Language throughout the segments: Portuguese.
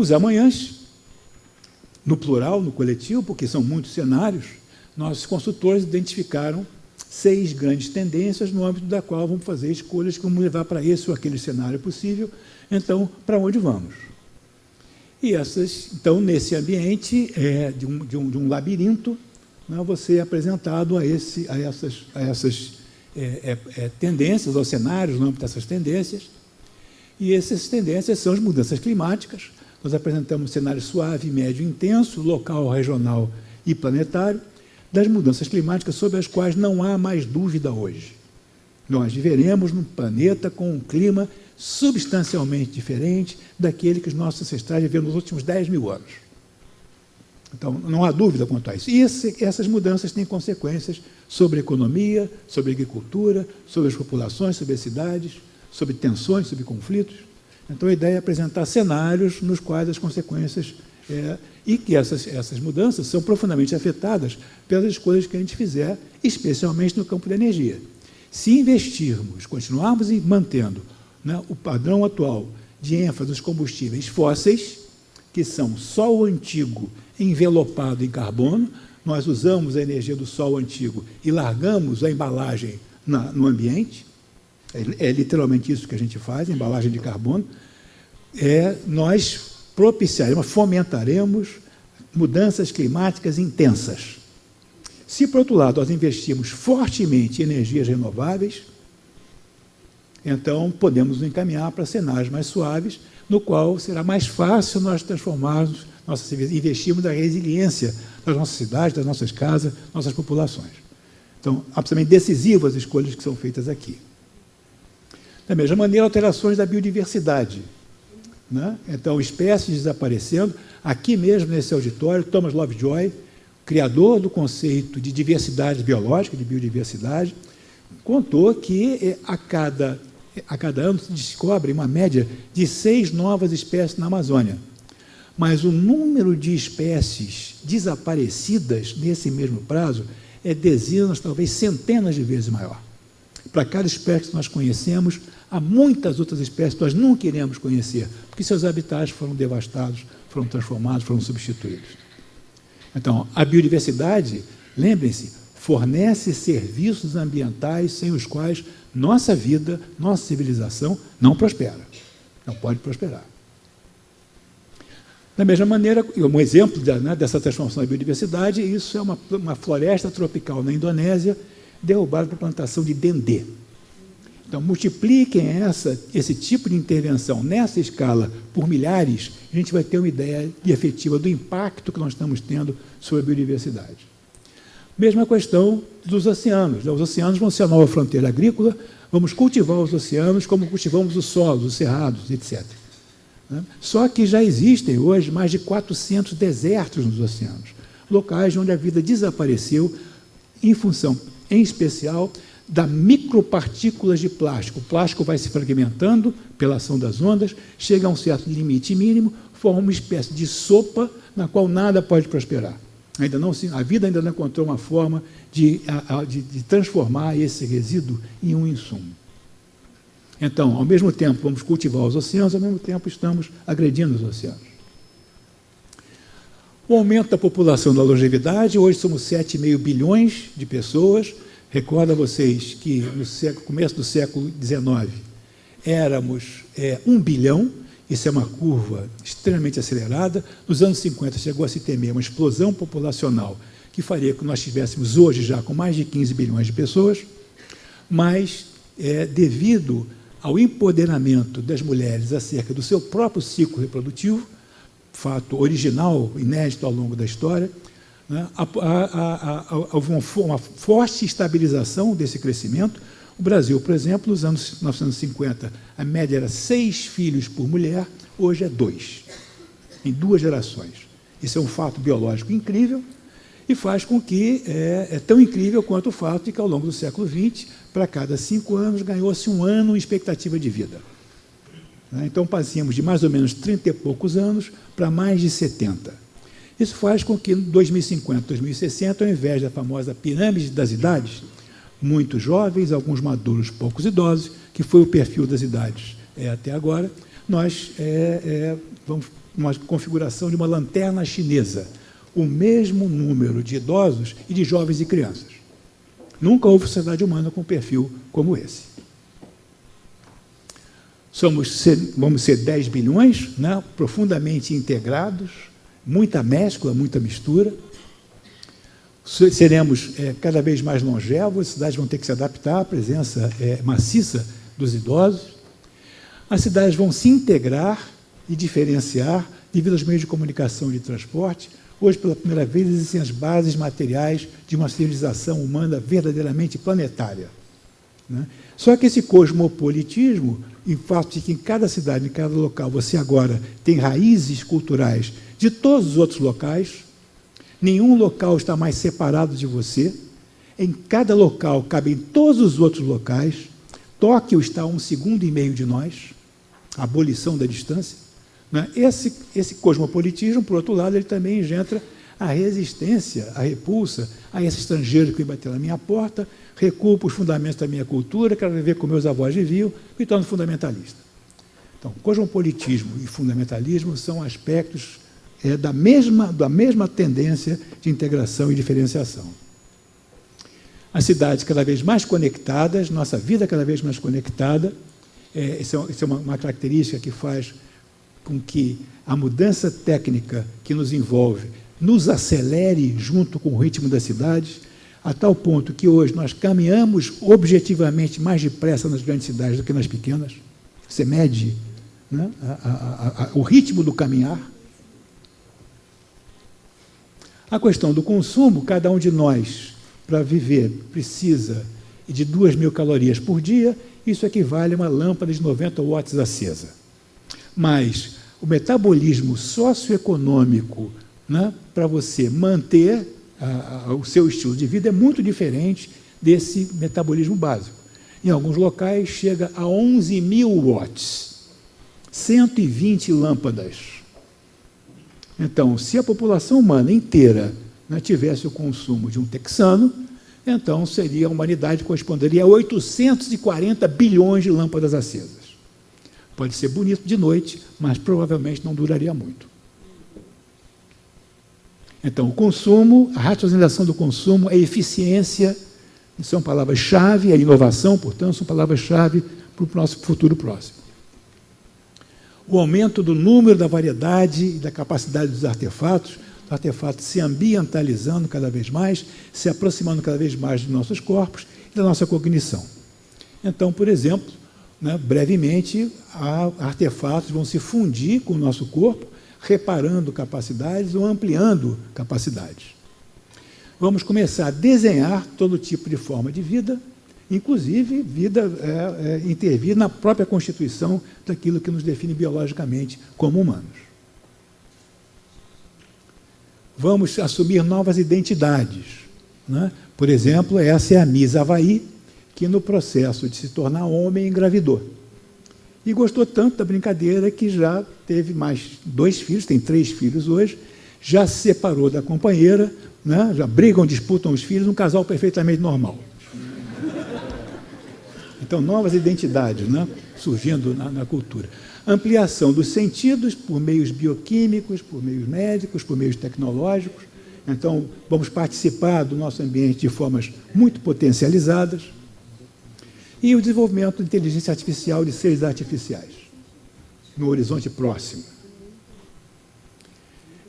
Os amanhãs, no plural, no coletivo, porque são muitos cenários, nossos consultores identificaram 6 grandes tendências no âmbito da qual vamos fazer escolhas que vamos levar para esse ou aquele cenário possível. Então, para onde vamos? E então, nesse ambiente de um labirinto, né, você é apresentado a essas tendências, aos cenários no âmbito dessas tendências, e essas tendências são as mudanças climáticas. Nós apresentamos um cenário suave, médio e intenso, local, regional e planetário, das mudanças climáticas sobre as quais não há mais dúvida hoje. Nós viveremos num planeta com um clima substancialmente diferente daquele que os nossos ancestrais viveram nos últimos 10 mil anos. Então, não há dúvida quanto a isso. E essas mudanças têm consequências sobre a economia, sobre a agricultura, sobre as populações, sobre as cidades, sobre tensões, sobre conflitos. Então, a ideia é apresentar cenários nos quais as consequências e que essas mudanças são profundamente afetadas pelas escolhas que a gente fizer, especialmente no campo da energia. Se investirmos, continuarmos mantendo, né, o padrão atual de ênfase nos combustíveis fósseis, que são sol antigo envelopado em carbono, nós usamos a energia do sol antigo e largamos a embalagem no ambiente, é literalmente isso que a gente faz, a embalagem de carbono, nós propiciaremos, fomentaremos mudanças climáticas intensas. Se, por outro lado, nós investirmos fortemente em energias renováveis, então podemos nos encaminhar para cenários mais suaves, no qual será mais fácil nós transformarmos, investirmos na resiliência das nossas cidades, das nossas casas, nossas populações. Então, absolutamente decisivas as escolhas que são feitas aqui. Da mesma maneira, alterações da biodiversidade, né? Então, espécies desaparecendo. Aqui mesmo, nesse auditório, Thomas Lovejoy, criador do conceito de diversidade biológica, de biodiversidade, contou que a cada ano se descobre uma média de 6 novas espécies na Amazônia. Mas o número de espécies desaparecidas nesse mesmo prazo é dezenas, talvez centenas de vezes maior. Para cada espécie que nós conhecemos, há muitas outras espécies que nós não queremos conhecer, porque seus habitats foram devastados, foram transformados, foram substituídos. Então, a biodiversidade, lembrem-se, fornece serviços ambientais sem os quais nossa vida, nossa civilização não prospera, não pode prosperar. Da mesma maneira, um exemplo dessa transformação da biodiversidade, isso é uma floresta tropical na Indonésia, derrubada por plantação de dendê. Então, multipliquem esse tipo de intervenção nessa escala por milhares, a gente vai ter uma ideia efetiva do impacto que nós estamos tendo sobre a biodiversidade. Mesma questão dos oceanos. Os oceanos vão ser a nova fronteira agrícola, vamos cultivar os oceanos como cultivamos os solos, os cerrados, etc. Só que já existem hoje mais de 400 desertos nos oceanos, locais onde a vida desapareceu em função, em especial, da micropartículas de plástico. O plástico vai se fragmentando pela ação das ondas, chega a um certo limite mínimo, forma uma espécie de sopa na qual nada pode prosperar. A vida ainda não encontrou uma forma de transformar esse resíduo em um insumo. Então, ao mesmo tempo, vamos cultivar os oceanos, ao mesmo tempo estamos agredindo os oceanos. O aumento da população da longevidade, hoje somos 7,5 bilhões de pessoas. Recordo a vocês que no começo do século XIX éramos 1 bilhão, isso é uma curva extremamente acelerada. Nos anos 50 chegou a se temer uma explosão populacional que faria que nós estivéssemos hoje já com mais de 15 bilhões de pessoas, mas devido ao empoderamento das mulheres acerca do seu próprio ciclo reprodutivo, fato original, inédito ao longo da história, né, houve uma forte estabilização desse crescimento. O Brasil, por exemplo, nos anos 1950, a média era 6 filhos por mulher, hoje é 2, em 2 gerações. Isso é um fato biológico incrível e faz com que, é tão incrível quanto o fato de que, ao longo do século XX, para cada 5 anos, ganhou-se 1 ano em expectativa de vida. Então, passamos de mais ou menos 30 e poucos anos para mais de 70. Isso faz com que, em 2050, 2060, ao invés da famosa pirâmide das idades, muitos jovens, alguns maduros, poucos idosos, que foi o perfil das idades até agora, nós vamos uma configuração de uma lanterna chinesa, o mesmo número de idosos e de jovens e crianças. Nunca houve sociedade humana com um perfil como esse. Vamos ser 10 bilhões, né, profundamente integrados, muita mescla, muita mistura. Seremos cada vez mais longevos, as cidades vão ter que se adaptar à presença maciça dos idosos. As cidades vão se integrar e diferenciar devido aos meios de comunicação e de transporte. Hoje, pela primeira vez, existem as bases materiais de uma civilização humana verdadeiramente planetária, né? Só que esse cosmopolitismo, em fato de que em cada cidade, em cada local, você agora tem raízes culturais de todos os outros locais, nenhum local está mais separado de você, em cada local cabem todos os outros locais. Tóquio está a 1,5 segundo de nós, a abolição da distância, né? Esse cosmopolitismo, por outro lado, ele também engendra a resistência, a repulsa a esse estrangeiro que vai bater na minha porta, recuo para os fundamentos da minha cultura, quero viver como meus avós viviam, me torno fundamentalista. Então, cosmopolitismo e fundamentalismo são aspectos da mesma tendência de integração e diferenciação. As cidades cada vez mais conectadas, nossa vida cada vez mais conectada, isso é uma característica que faz com que a mudança técnica que nos envolve nos acelere junto com o ritmo das cidades, a tal ponto que hoje nós caminhamos objetivamente mais depressa nas grandes cidades do que nas pequenas. Você mede, né, o ritmo do caminhar. A questão do consumo, cada um de nós, para viver, precisa de 2.000 calorias por dia, isso equivale a uma lâmpada de 90 watts acesa. Mas o metabolismo socioeconômico, né, para você manter o seu estilo de vida é muito diferente desse metabolismo básico. Em alguns locais chega a 11.000 watts, 120 lâmpadas. Então, se a população humana inteira, né, tivesse o consumo de um texano, então a humanidade corresponderia a 840 bilhões de lâmpadas acesas. Pode ser bonito de noite, mas provavelmente não duraria muito. Então, o consumo, a racionalização do consumo, a eficiência, são palavras-chave, a inovação, portanto, são palavras-chave para o nosso futuro próximo. O aumento do número, da variedade e da capacidade dos artefatos se ambientalizando cada vez mais, se aproximando cada vez mais dos nossos corpos e da nossa cognição. Então, por exemplo, né, brevemente, artefatos vão se fundir com o nosso corpo, reparando capacidades ou ampliando capacidades. Vamos começar a desenhar todo tipo de forma de vida, inclusive intervir na própria constituição daquilo que nos define biologicamente como humanos. Vamos assumir novas identidades, né? Por exemplo, essa é a Miss Havaí, que no processo de se tornar homem engravidou. E gostou tanto da brincadeira que já teve mais 2 filhos, tem 3 filhos hoje, já se separou da companheira, né? Já brigam, disputam os filhos, um casal perfeitamente normal. Então, novas identidades, né, surgindo na cultura. Ampliação dos sentidos por meios bioquímicos, por meios médicos, por meios tecnológicos. Então, vamos participar do nosso ambiente de formas muito potencializadas. E o desenvolvimento de inteligência artificial de seres artificiais, no horizonte próximo.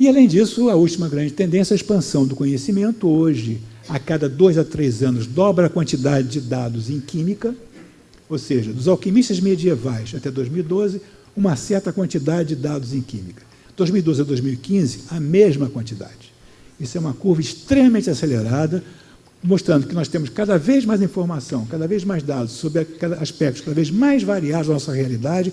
E, além disso, a última grande tendência é a expansão do conhecimento. Hoje, a cada 2 a 3 anos, dobra a quantidade de dados em química, ou seja, dos alquimistas medievais até 2012, uma certa quantidade de dados em química. 2012 a 2015, a mesma quantidade. Isso é uma curva extremamente acelerada, mostrando que nós temos cada vez mais informação, cada vez mais dados sobre aspectos cada vez mais variados da nossa realidade.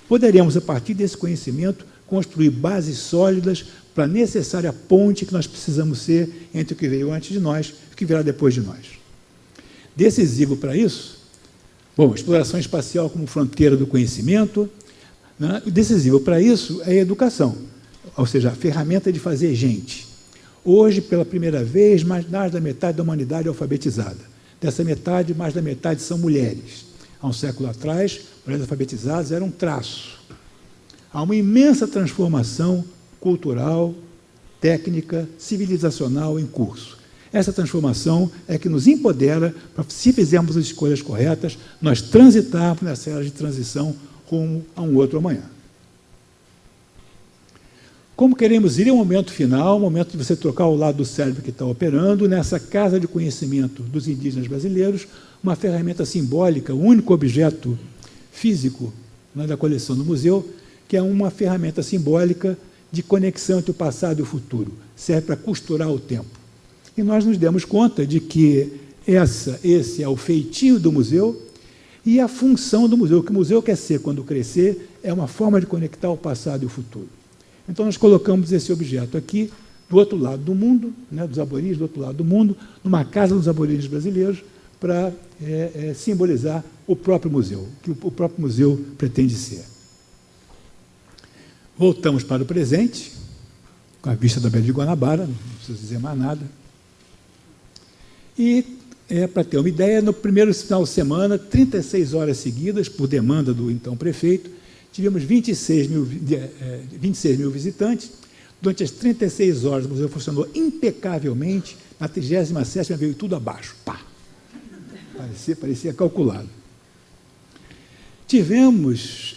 Poderemos, a partir desse conhecimento, construir bases sólidas para a necessária ponte que nós precisamos ser entre o que veio antes de nós e o que virá depois de nós. Decisivo para isso, bom, exploração espacial como fronteira do conhecimento, né? Decisivo para isso é a educação, ou seja, a ferramenta de fazer gente. Hoje, pela primeira vez, mais da metade da humanidade é alfabetizada. Dessa metade, mais da metade são mulheres. Há um século atrás, mulheres alfabetizadas eram um traço. Há uma imensa transformação cultural, técnica, civilizacional em curso. Essa transformação é que nos empodera para, se fizermos as escolhas corretas, nós transitarmos nessa era de transição rumo a um outro amanhã. Como queremos ir ao momento final, o momento de você trocar o lado do cérebro que está operando, nessa casa de conhecimento dos indígenas brasileiros, uma ferramenta simbólica, o único objeto físico, né, da coleção do museu, que é uma ferramenta simbólica de conexão entre o passado e o futuro. Serve para costurar o tempo. E nós nos demos conta de que esse é o feitio do museu e a função do museu. O que o museu quer ser quando crescer é uma forma de conectar o passado e o futuro. Então, nós colocamos esse objeto aqui, do outro lado do mundo, né, dos aborígenes do outro lado do mundo, numa casa dos aborígenes brasileiros, para simbolizar o próprio museu, o que o próprio museu pretende ser. Voltamos para o presente, com a vista da Baía de Guanabara, não preciso dizer mais nada. E, para ter uma ideia, no primeiro final de semana, 36 horas seguidas, por demanda do então prefeito, tivemos 26 mil visitantes. Durante as 36 horas, o museu funcionou impecavelmente. Na 37ª veio tudo abaixo. Pá! Parecia calculado. Tivemos,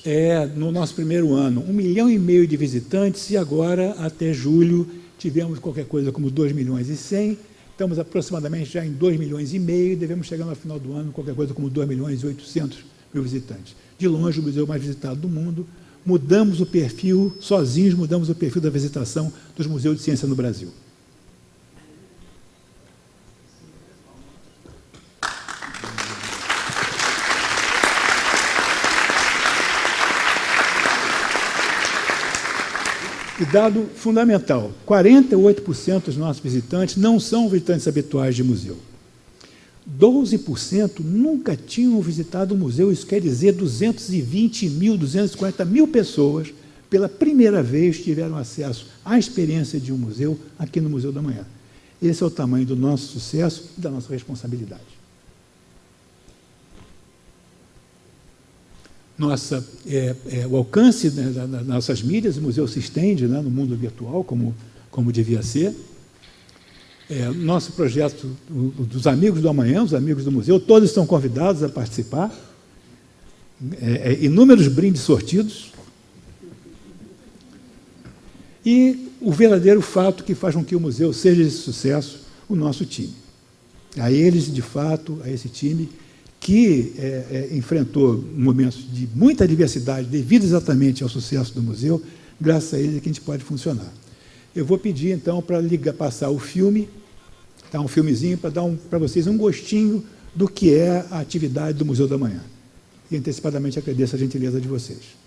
no nosso primeiro ano, 1,5 milhão de visitantes e agora, até julho, tivemos qualquer coisa como 2,1 milhões. Estamos aproximadamente já em 2,5 milhões e devemos chegar no final do ano qualquer coisa como 2,8 milhões visitantes. De longe, o museu mais visitado do mundo. Mudamos o perfil, sozinhos mudamos o perfil da visitação dos museus de ciência no Brasil. E dado fundamental, 48% dos nossos visitantes não são visitantes habituais de museu. 12% nunca tinham visitado o museu, isso quer dizer 220 mil, 240 mil pessoas, pela primeira vez, tiveram acesso à experiência de um museu aqui no Museu da Manhã. Esse é o tamanho do nosso sucesso e da nossa responsabilidade. O alcance, né, das nossas mídias, o museu se estende, né, no mundo virtual, como devia ser. Nosso projeto dos Amigos do Amanhã, os amigos do museu, todos estão convidados a participar. Inúmeros brindes sortidos. E o verdadeiro fato que faz com que o museu seja de sucesso, o nosso time. A eles, de fato, a esse time, que enfrentou momentos de muita diversidade, devido exatamente ao sucesso do museu, graças a eles é que a gente pode funcionar. Eu vou pedir, então, para passar o filme, tá, um filmezinho, para dar para vocês um gostinho do que é a atividade do Museu da Manhã. E antecipadamente agradeço a gentileza de vocês.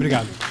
Obrigado.